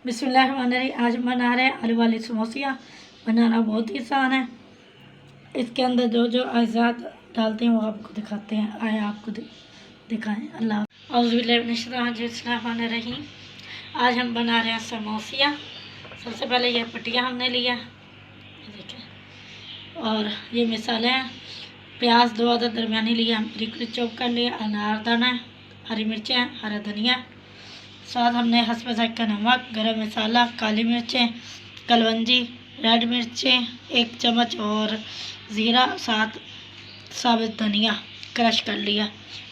बिस्मिल्लाहिर्रहमानिर्रहीम। आज हम बना रहे हैं आलू वाली समोसियाँ। बनाना बहुत ही आसान है। इसके अंदर जो जो अज़ात डालते हैं वो आपको दिखाते हैं। आए आपको दिखाएं। अल्लाह औज़ुबिल्लाहिमिनश्शैतानिर्रजीम। आज हम बना रहे हैं समोसियाँ। सबसे पहले ये पटिया हमने लिया, देखिए, और ये मिसाले हैं। प्याज 2 अदद दरमियानी लिया, बारीक चॉप कर लिया। अनारदाना है, हरी मिर्चें हैं, हरा धनिया। स्वाद हमने हस्ब ज़ायक़ा नमक, गरम मसाला, काली मिर्चें, कलवंजी, रेड मिर्चें 1 चम्मच और ज़ीरा, साथ साबित धनिया क्रश कर लिया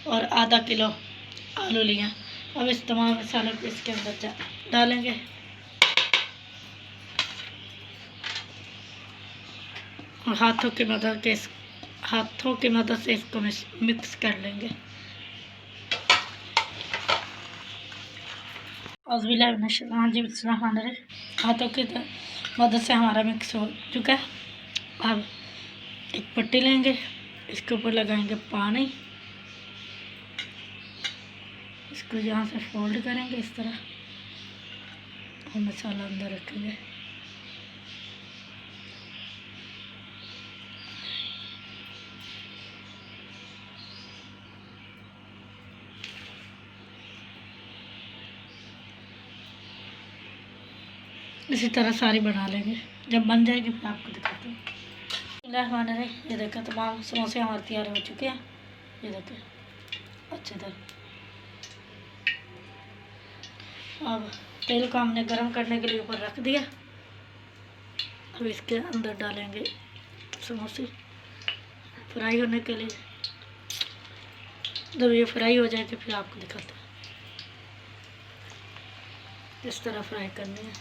और आधा किलो आलू लिया। अब इस तमाम मसालों को इसके अंदर डालेंगे। और हाथों की मदद से इसको मिक्स कर लेंगे। हाथों की मदद से हमारा मिक्स हो चुका है। अब एक पट्टी लेंगे, इसके ऊपर लगाएंगे पानी, इसको यहाँ से फोल्ड करेंगे इस तरह और मसाला अंदर रखेंगे। इसी तरह सारी बना लेंगे। जब बन जाएगी फिर आपको दिखाते हैं। ये देखो तमाम समोसे हमारे तैयार हो चुके हैं। ये देखो अच्छे तरह। अब तेल को हमने गरम करने के लिए ऊपर रख दिया। अब इसके अंदर डालेंगे समोसे फ्राई होने के लिए। जब ये फ्राई हो जाए तो फिर आपको दिखाते हैं। इस तरह फ्राई करनी है।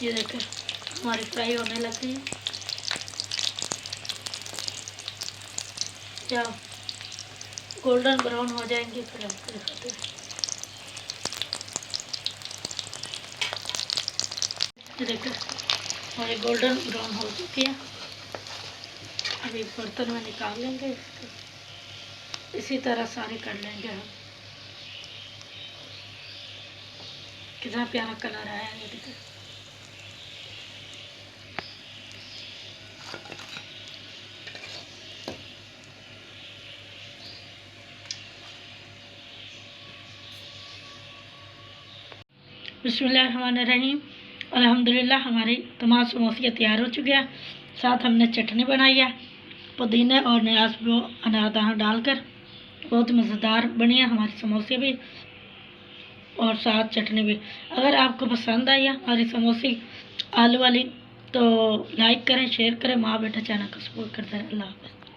ये देखो हमारी फ्राई होने लग गई है। जब गोल्डन ब्राउन हो जाएंगे फिर आपको दिखाते हैं। ये देखो हमारी गोल्डन ब्राउन हो चुकी है। अभी बर्तन में निकाल लेंगे इसको। इसी तरह सारे कर लेंगे हम। कितना प्यारा कलर आया है, ये देखो। बिस्मिल्लाहिर्रहमानिर्रहीम। अल्हम्दुलिल्लाह हमारी तमाम समोसियाँ तैयार हो चुकी है। साथ हमने चटनी बनाई है पुदीने और न्याज वो अनारदाना डालकर। बहुत मज़ेदार बनी है हमारी समोसे भी और साथ चटनी भी। अगर आपको पसंद आई है हमारी समोसी आलू वाली तो लाइक करें, शेयर करें, माँ बेटा चैनल को सपोर्ट करते रहें। अल्लाह हाफ़िज़।